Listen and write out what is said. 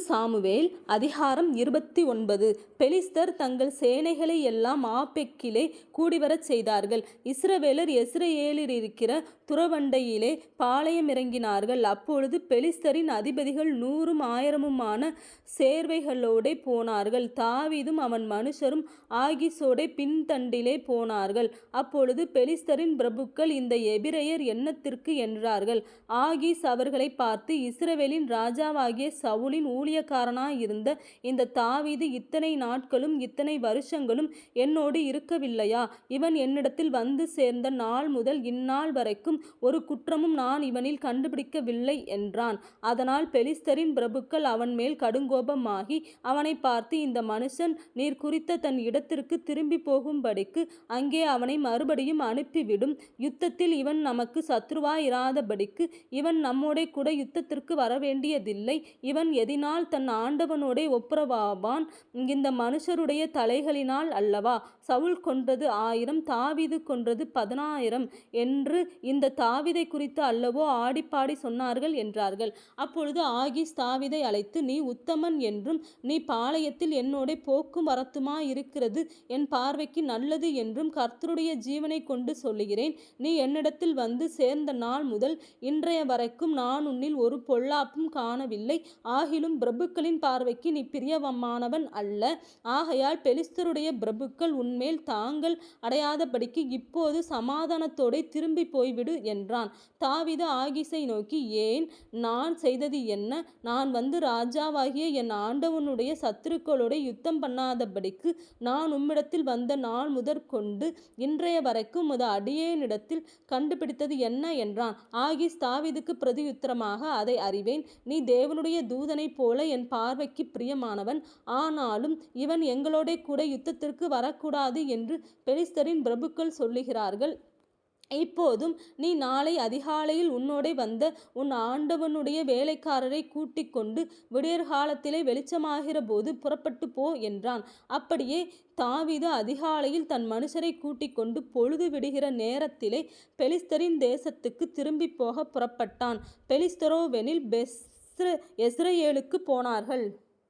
Samuel அதிகாரம் 29. பெலிஸ்தர் தங்கள் சேனைகளை எல்லாம் ஆப்பெக்கிலே கூடிவரச் செய்தார்கள். இஸ்ரவேலர் யெஸ்ரயேலிலிருக்கிற துறவண்டையிலே பாளையம் இறங்கினார்கள். அப்பொழுது பெலிஸ்தரின் அதிபதிகள் 100 1000 சேர்வைகளோடே போனார்கள். தாவீதும் அவன் மனுஷரும் ஆகீசோடே பின்தண்டிலே போனார்கள். அப்பொழுது பெலிஸ்தரின் பிரபுக்கள், இந்த எபிரெயர் என்னத்திற்கு என்றார்கள். ஆகீஸ் அவர்களை பார்த்து, இஸ்ரவேலின் ராஜாவாகிய சவுலின் ஊழியக்காரனாயிருந்த இந்த தாவீது இத்தனை நாட்களும் இத்தனை வருஷங்களும் என்னோடு இருக்கவில்லையா? இவன் என்னிடத்தில் வந்து சேர்ந்த நாள் முதல் இந்நாள் வரைக்கும் ஒரு குற்றமும் நான் இவனில் கண்டுபிடிக்கவில்லை என்றான். அதனால் பெலிஸ்தரின் பிரபுக்கள் அவன் மேல் கடுங்கோபமாகி அவனை பார்த்து, இந்த மனுஷன் நீர் குறித்த தன் இடத்திற்கு திரும்பி போகும்படிக்கு அங்கே அவனை மறுபடியும் அனுப்பிவிடும். யுத்தத்தில் இவன் நமக்கு சத்ருவாயிராதபடிக்கு இவன் நம்மோடே கூட யுத்தத்திற்கு வரவேண்டியதில்லை. இவன் எதினால் தன் ஆண்டவனோடே ஒப்புரவாவான்? இந்த மனுஷருடைய தலைகளினால் அல்லவா? சவுல் கொன்றது 1000, தாவீது கொன்றது 10000 என்று இந்த தாவீதை குறித்து அல்லவோ ஆடிப்பாடி சொன்னார்கள் என்றார்கள். அப்பொழுது ஆகீஸ் தாவீதை அழைத்து, நீ உத்தமன் என்றும் நீ பாளையத்தில் என்னோடே போக்கும் வரத்துமாயிருக்கிறது என் பார்வைக்கு நல்லது என்றும் கர்த்தருடைய ஜீவனை கொண்டு சொல்லுகிறேன். நீ என்னிடத்தில் வந்து சேர்ந்த நாள் முதல் இன்றைய வரைக்கும் நான் உன்னில் ஒரு பொல்லாப்பும் காணவில்லை. ஆகிலும் பிரபுக்களின் பார்வைக்கு நீ பிரியமானவன் அல்ல. ஆகையால் பெலிஸ்தருடைய பிரபுக்கள் உன்மேல் தாங்கள் அடையாதபடிக்கு இப்போது சமாதானத்தோடே திரும்பி போய்விடு என்றான். தாவீது ஆகீசை நோக்கி, ஏன்? நான் செய்தது என்ன? நான் வந்து ராஜாவாகிய என் ஆண்டவனுடைய சத்துருக்களோடு யுத்தம் பண்ணாதபடிக்கு நான் உம்மிடத்தில் வந்த நாள் முதற்கொண்டு இன்றைய வரைக்கும் உமது அடியேனிடத்தில் கண்டுபிடித்தது என்ன என்றான். ஆகீஸ் தாவீதுக்கு பிரதியுத்தரமாக, அதை அறிவேன். நீ தேவனுடைய தூதனைப் போல என் பார்வைக்கு பிரியமானவன். ஆனாலும் இவன் எங்களோடே கூட யுத்தத்திற்கு வரக்கூடாது என்று பெலிஸ்தரின் பிரபுக்கள் சொல்லுகிறார்கள். இப்போதும் நீ நாளை அதிகாலையில் உன்னோடே வந்த உன் ஆண்டவனுடைய வேலைக்காரரை கூட்டிக் கொண்டு விடியற்காலத்திலே வெளிச்சமாகிற போது புறப்பட்டு போ என்றான். அப்படியே தாவீது அதிகாலையில் தன் மனுஷரை கூட்டிக் கொண்டு பொழுது விடுகிற நேரத்திலே பெலிஸ்தரின் தேசத்துக்கு திரும்பி போக புறப்பட்டான். பெலிஸ்தரோவெனில் யெஸ்ரயேலுக்கு போனார்கள்.